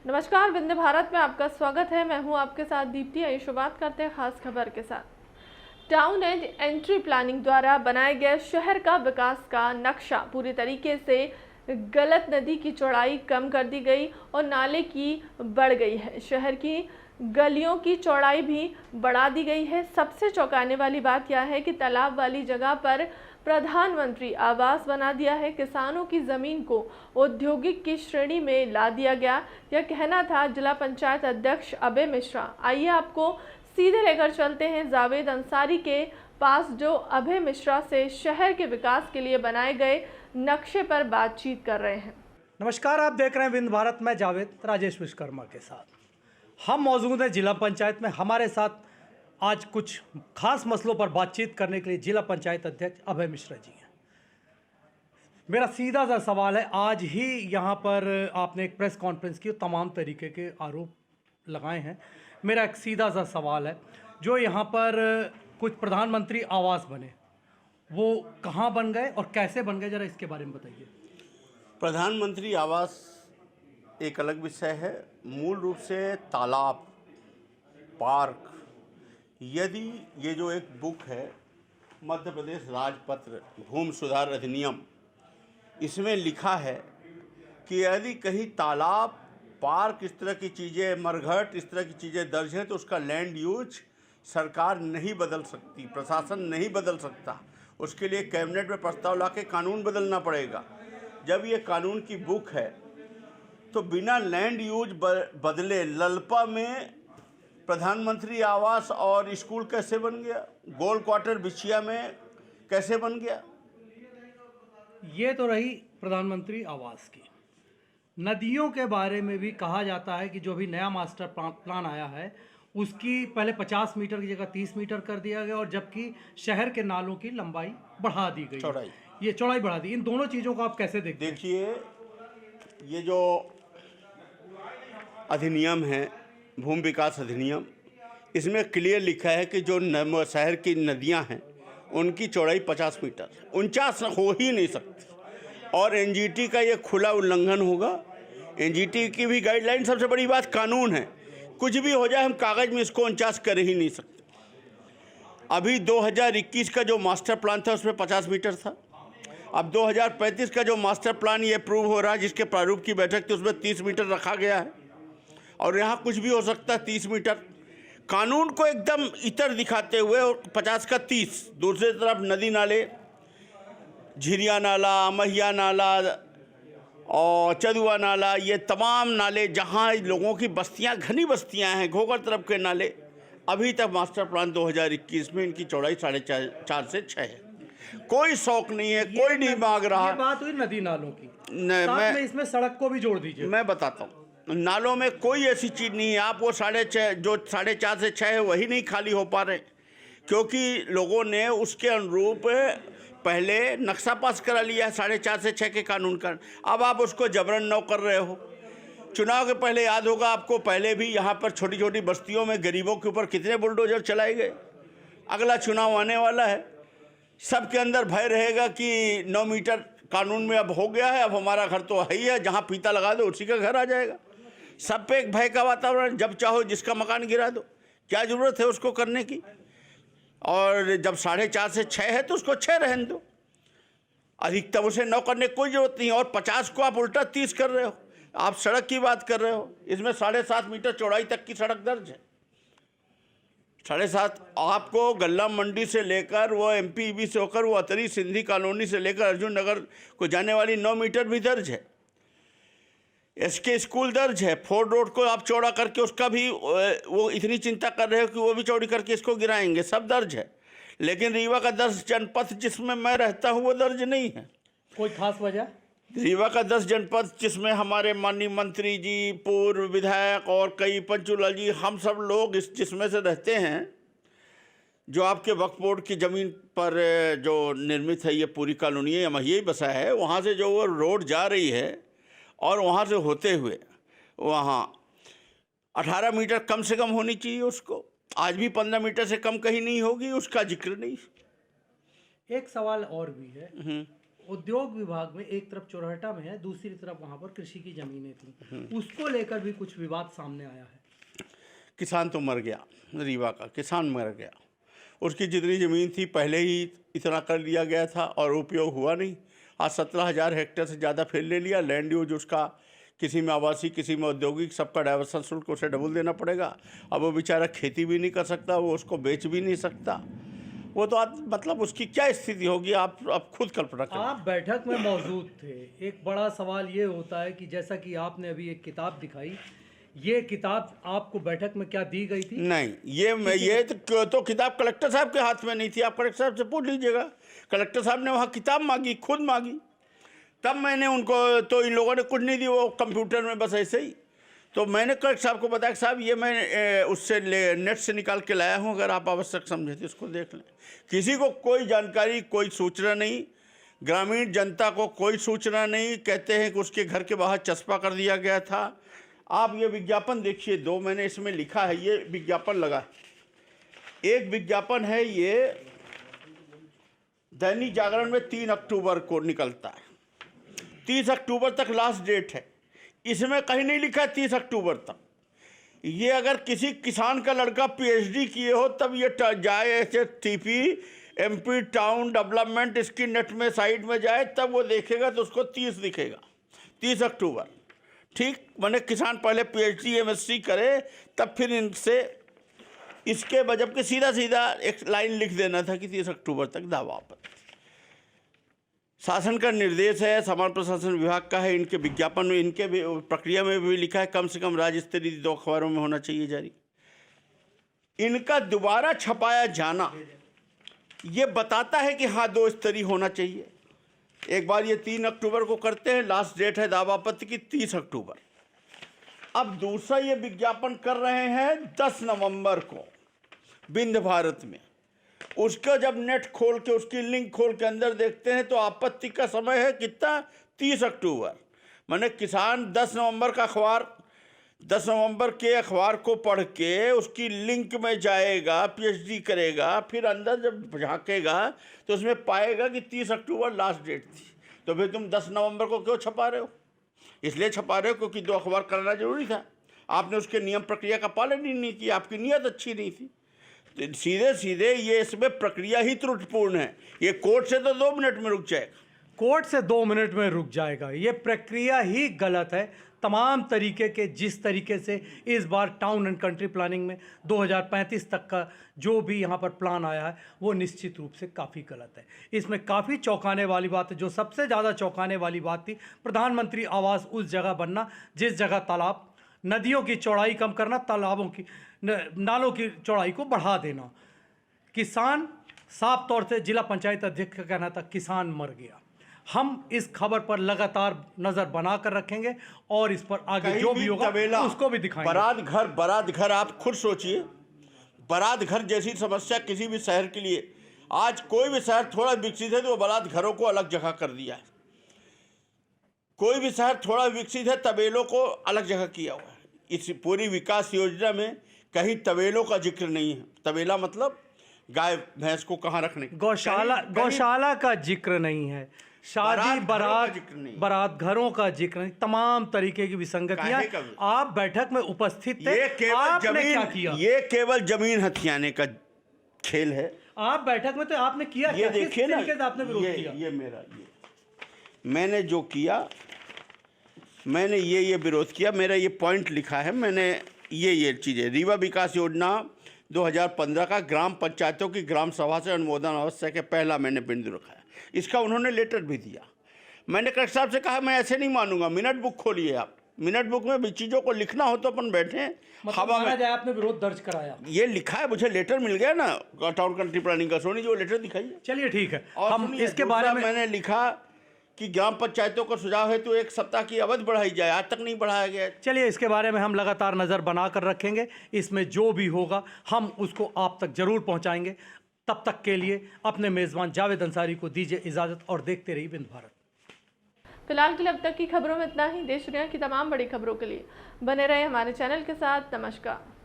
नमस्कार, विंध्य भारत में आपका स्वागत है। मैं हूं आपके साथ दीप्ति। आइए शुरुआत करते हैं खास खबर के साथ। टाउन एंड एंट्री प्लानिंग द्वारा बनाए गए शहर का विकास का नक्शा पूरी तरीके से गलत। नदी की चौड़ाई कम कर दी गई और नाले की बढ़ गई है। शहर की गलियों की चौड़ाई भी बढ़ा दी गई है। सबसे चौंकाने वाली बात यह है कि तालाब वाली जगह पर प्रधानमंत्री आवास बना दिया है। किसानों की जमीन को औद्योगिक की श्रेणी में ला दिया गया। यह कहना था जिला पंचायत अध्यक्ष अभय मिश्रा। आइए आपको सीधे लेकर चलते हैं जावेद अंसारी के पास, जो अभय मिश्रा से शहर के विकास के लिए बनाए गए नक्शे पर बातचीत कर रहे हैं। नमस्कार, आप देख रहे हैं विंध्य भारत में जावेद राजेश विश्वकर्मा के साथ। हम मौजूद हैं जिला पंचायत में। हमारे साथ आज कुछ खास मसलों पर बातचीत करने के लिए जिला पंचायत अध्यक्ष अभय मिश्रा जी हैं। मेरा सीधा सा सवाल है, आज ही यहाँ पर आपने एक प्रेस कॉन्फ्रेंस की, तमाम तरीके के आरोप लगाए हैं। मेरा एक सीधा सा सवाल है, जो यहाँ पर कुछ प्रधानमंत्री आवास बने, वो कहाँ बन गए और कैसे बन गए, ज़रा इसके बारे में बताइए। प्रधानमंत्री आवास एक अलग विषय है। मूल रूप से तालाब, पार्क, यदि ये जो एक बुक है मध्य प्रदेश राजपत्र भूमि सुधार अधिनियम, इसमें लिखा है कि यदि कहीं तालाब, पार्क, इस तरह की चीज़ें, मरघट, इस तरह की चीज़ें दर्ज हैं तो उसका लैंड यूज सरकार नहीं बदल सकती, प्रशासन नहीं बदल सकता। उसके लिए कैबिनेट में प्रस्ताव लाके कानून बदलना पड़ेगा। जब ये कानून की बुक है तो बिना लैंड यूज बदले ललपा में प्रधानमंत्री आवास और स्कूल कैसे बन गया? गोल क्वार्टर बिछिया में कैसे बन गया? ये तो रही प्रधानमंत्री आवास की। नदियों के बारे में भी कहा जाता है कि जो भी नया मास्टर प्लान आया है उसकी पहले 50 मीटर की जगह 30 मीटर कर दिया गया, और जबकि शहर के नालों की लंबाई बढ़ा दी गई, चौड़ाई, ये चौड़ाई बढ़ा दी। इन दोनों चीज़ों को आप कैसे देखते हैं? देखिए, ये जो अधिनियम है, भूमि विकास अधिनियम, इसमें क्लियर लिखा है कि जो शहर की नदियां हैं उनकी चौड़ाई 50 मीटर, 49 हो ही नहीं सकती। और एनजीटी का ये खुला उल्लंघन होगा। एनजीटी की भी गाइडलाइन, सबसे बड़ी बात कानून है, कुछ भी हो जाए हम कागज़ में इसको 49 कर ही नहीं सकते। अभी 2021 का जो मास्टर प्लान था उसमें 50 मीटर था। अब 2035 का जो मास्टर प्लान ये अप्रूव हो रहा है, जिसके प्रारूप की बैठक थी, उसमें 30 मीटर रखा गया है। और यहाँ कुछ भी हो सकता है 30 मीटर। कानून को एकदम इतर दिखाते हुए 50 का 30, दूसरी तरफ नदी नाले, झिरिया नाला, महिया नाला और चदुआ नाला, ये तमाम नाले जहाँ लोगों की बस्तियाँ, घनी बस्तियाँ हैं, घोघर तरफ के नाले, अभी तक मास्टर प्लान 2021 में इनकी चौड़ाई 4.5 से 6 है। कोई शौक नहीं है, कोई नहीं मांग रहा। ये बात हुई नदी नालों की, मैं इसमें सड़क को भी जोड़ दीजिए। मैं बताता हूँ, नालों में कोई ऐसी चीज़ नहीं है। आप वो 4.5 जो 4.5 से 6 है वही नहीं खाली हो पा रहे, क्योंकि लोगों ने उसके अनुरूप पहले नक्शा पास करा लिया है 4.5 से 6 के कानून का। अब आप उसको जबरन नौ कर रहे हो। चुनाव के पहले याद होगा आपको, पहले भी यहाँ पर छोटी छोटी बस्तियों में गरीबों के ऊपर कितने बुलडोजर चलाए गए। अगला चुनाव आने वाला है, सबके अंदर भय रहेगा कि 9 मीटर कानून में अब हो गया है, अब हमारा घर तो है ही है, जहाँ फीता लगा दो उसी का घर आ जाएगा। सब पे एक भय का वातावरण, जब चाहो जिसका मकान गिरा दो, क्या ज़रूरत है उसको करने की? और जब 4.5 से 6 है तो उसको 6 रहने दो, अधिकतम उसे 9 करने की कोई ज़रूरत नहीं। और 50 को आप उल्टा 30 कर रहे हो। आप सड़क की बात कर रहे हो, इसमें 7.5 मीटर चौड़ाई तक की सड़क दर्ज है। 7.5 आपको गल्ला मंडी से लेकर वो MPEB से होकर वो अतरी सिंधी कॉलोनी से लेकर अर्जुन नगर को जाने वाली 9 मीटर भी दर्ज है। SK स्कूल दर्ज है। फोर्ड रोड को आप चौड़ा करके उसका भी वो इतनी चिंता कर रहे हो कि वो भी चौड़ी करके इसको गिराएंगे, सब दर्ज है। लेकिन रीवा का 10 जनपद जिसमें मैं रहता हूँ वो दर्ज नहीं है। कोई खास वजह? रीवा का 10 जनपद जिसमें हमारे माननीय मंत्री जी, पूर्व विधायक और कई पंचूलाल जी, हम सब लोग जिसमें से रहते हैं, जो आपके वक्फ बोर्ड की ज़मीन पर जो निर्मित है ये पूरी कॉलोनी है, यही बसा है। वहाँ से जो वो रोड जा रही है और वहाँ से होते हुए वहाँ 18 मीटर कम से कम होनी चाहिए उसको। आज भी 15 मीटर से कम कहीं नहीं होगी, उसका जिक्र नहीं। एक सवाल और भी है, उद्योग विभाग में एक तरफ चौराहटा में है, दूसरी तरफ वहाँ पर कृषि की जमीनें थी, उसको लेकर भी कुछ विवाद सामने आया है। किसान तो मर गया, रीवा का किसान मर गया। उसकी जितनी ज़मीन थी पहले ही इतना कर लिया गया था और उपयोग हुआ नहीं। आज 17,000 हेक्टेयर से ज़्यादा फिर ले लिया। लैंड यूज उसका किसी में आवासीय, किसी में औद्योगिक, सबका डाइवर्सन शुल्क उसे डबल देना पड़ेगा। अब वो बेचारा खेती भी नहीं कर सकता, वो उसको बेच भी नहीं सकता। वो तो मतलब उसकी क्या स्थिति होगी, आप खुद कल्पना करें। आप बैठक में मौजूद थे। एक बड़ा सवाल ये होता है कि जैसा कि आपने अभी एक किताब दिखाई, ये किताब आपको बैठक में क्या दी गई थी? नहीं, ये तो किताब कलेक्टर साहब के हाथ में नहीं थी। आप कलेक्टर साहब से पूछ लीजिएगा। कलेक्टर साहब ने वहाँ किताब मांगी, खुद मांगी, तब मैंने उनको, तो इन लोगों ने कुछ नहीं दी, वो कंप्यूटर में बस ऐसे ही। तो मैंने कलेक्टर साहब को बताया कि साहब ये मैं उससे नेट से निकाल के लाया हूँ, अगर आप आवश्यक समझे तो इसको देख लें। किसी को कोई जानकारी, कोई सूचना नहीं, ग्रामीण जनता को कोई सूचना नहीं। कहते हैं कि उसके घर के बाहर चस्पा कर दिया गया था। आप ये विज्ञापन देखिए, 2 मैंने इसमें लिखा है, ये विज्ञापन लगा है। एक विज्ञापन है, ये दैनिक जागरण में 3 अक्टूबर को निकलता है। 30 अक्टूबर तक लास्ट डेट है। इसमें कहीं नहीं लिखा है 30 अक्टूबर तक। ये अगर किसी किसान का लड़का पीएचडी किए हो तब ये जाए ऐसे टीपी एमपी टाउन डेवलपमेंट इसकी नेट में साइड में जाए, तब वो देखेगा तो उसको 30 दिखेगा, 30 अक्टूबर। ठीक, मैंने किसान पहले पीएचडी एमएससी करे तब फिर इनसे इसके बजब के सीधा सीधा एक लाइन लिख देना था कि 30 अक्टूबर तक दावा आपत्ति। शासन का निर्देश है, समाज प्रशासन विभाग का है। इनके विज्ञापन में, इनके भी प्रक्रिया में भी लिखा है कम से कम राज्य स्तरीय 2 अखबारों में होना चाहिए जारी। इनका दोबारा छपाया जाना ये बताता है कि हाँ 2 स्तरीय होना चाहिए। एक बार ये 3 अक्टूबर को करते हैं, लास्ट डेट है दावा आपत्ति की 30 अक्टूबर। अब दूसरा ये विज्ञापन कर रहे हैं 10 नवंबर को विंध्य भारत में। उसका जब नेट खोल के, उसकी लिंक खोल के अंदर देखते हैं तो आपत्ति का समय है कितना, 30 अक्टूबर। मैंने किसान 10 नवंबर का अखबार, 10 नवंबर के अखबार को पढ़ के उसकी लिंक में जाएगा, पीएचडी करेगा, फिर अंदर जब झांकेगा तो उसमें पाएगा कि 30 अक्टूबर लास्ट डेट थी। तो फिर तुम 10 नवंबर को क्यों छपा रहे हो? इसलिए छपा रहे हो क्योंकि 2 अखबार करना जरूरी था। आपने उसके नियम प्रक्रिया का पालन ही नहीं किया, आपकी नीयत अच्छी नहीं थी। सीधे सीधे ये इसमें प्रक्रिया ही त्रुटिपूर्ण है। ये कोर्ट से तो 2 मिनट में रुक जाएगा, कोर्ट से 2 मिनट में रुक जाएगा। ये प्रक्रिया ही गलत है। तमाम तरीके के, जिस तरीके से इस बार टाउन एंड कंट्री प्लानिंग में 2035 तक का जो भी यहाँ पर प्लान आया है वो निश्चित रूप से काफ़ी गलत है। इसमें काफ़ी चौंकाने वाली बात है। जो सबसे ज़्यादा चौंकाने वाली बात थी, प्रधानमंत्री आवास उस जगह बनना जिस जगह तालाब, नदियों की चौड़ाई कम करना, तालाबों की, नालों की चौड़ाई को बढ़ा देना। किसान, साफ तौर से जिला पंचायत अध्यक्ष का कहना था किसान मर गया। हम इस खबर पर लगातार नजर बनाकर रखेंगे और इस पर आगे जो भी होगा उसको भी दिखाएंगे। बारात घर आप खुद सोचिए, बारात घर जैसी समस्या किसी भी शहर के लिए, आज कोई भी शहर थोड़ा विकसित है तो वो बारात घरों को अलग जगह कर दिया है। कोई भी शहर थोड़ा विकसित है, तबेलों को अलग जगह किया हुआ है। इस पूरी विकास योजना में कहीं तबेलों का जिक्र नहीं है। तबेला मतलब गाय भैंस को कहाँ रखने, गौशाला का जिक्र नहीं है, शादी बारात घरों का जिक्र नहीं, तमाम तरीके की विसंगतियां। आप बैठक में उपस्थित थे, आपने क्या किया? ये केवल जमीन हथियाने का खेल है। आप बैठक में तो आपने किया ये क्या? देखिए ना, आपने विरोध किया? ये मेरा, मैंने जो किया, मैंने ये विरोध किया। मेरा ये पॉइंट लिखा है मैंने, ये चीज़ें। रीवा विकास योजना 2015 का ग्राम पंचायतों की ग्राम सभा से अनुमोदन आवश्यक है, पहला मैंने बिंदु रखा है। इसका उन्होंने लेटर भी दिया। मैंने कलेक्टर साहब से कहा मैं ऐसे नहीं मानूंगा, मिनट बुक खोलिए आप, मिनट बुक में भी चीज़ों को लिखना हो तो अपन बैठे हवा में जाए। आपने विरोध दर्ज कराया, ये लिखा है, मुझे लेटर मिल गया ना टाउन कंट्री प्लानिंग का। सोनी जी वो लेटर दिखाइए। चलिए ठीक है, और हम इसके बारे में मैंने लिखा कि ग्राम पंचायतों का सुझाव है तो 1 सप्ताह की अवधि बढ़ाई जाए, आज तक नहीं बढ़ाया गया। चलिए इसके बारे में हम लगातार नज़र बनाकर रखेंगे। इसमें जो भी होगा हम उसको आप तक जरूर पहुंचाएंगे। तब तक के लिए अपने मेज़बान जावेद अंसारी को दीजिए इजाज़त और देखते रहिए विंध्य भारत। फिलहाल के लिए अब तक की खबरों में इतना ही। देश दुनिया की तमाम बड़ी खबरों के लिए बने रहे हमारे चैनल के साथ। नमस्कार।